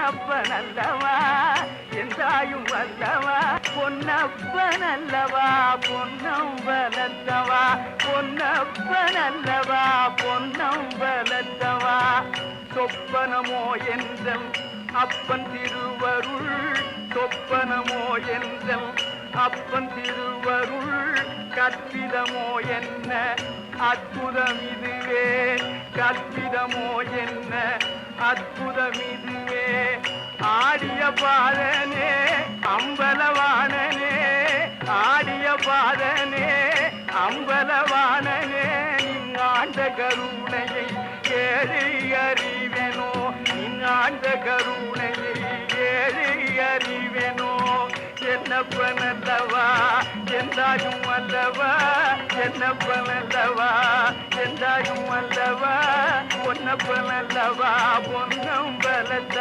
பொன்னப்பனல்லவா எந்தாயும் வல்லவா பொன்னப்பனல்லவா பொன்னம் வளர்த்தவா பொன்னப்பனல்லவா பொன்னம் வளர்த்தவா சொப்பனமோ என்றல் அப்பன் திருவருள் சொப்பனமோ என்றல் அப்பன் திருவருள் கற்பிதமோ என்ன அற்புதம் இதுவே கற்பிதமோ என்ன அற்புதம் இதுவே ஆடிய பாதனே அம்பலவாணனே ஆடிய பாதனே அம்பலவாணனே நீங்காண்ட கருணையை ஏழை அறிவேனோ நீங்காண்ட கருணையை ஏழை அறிவேனோ என்னப்பனல்லவா எந்தாயும் அல்லவா என்னப்பனல்லவா எந்தாயும் அல்லவா பொன்னப்பனல்லவா பொன்னம் பலத்த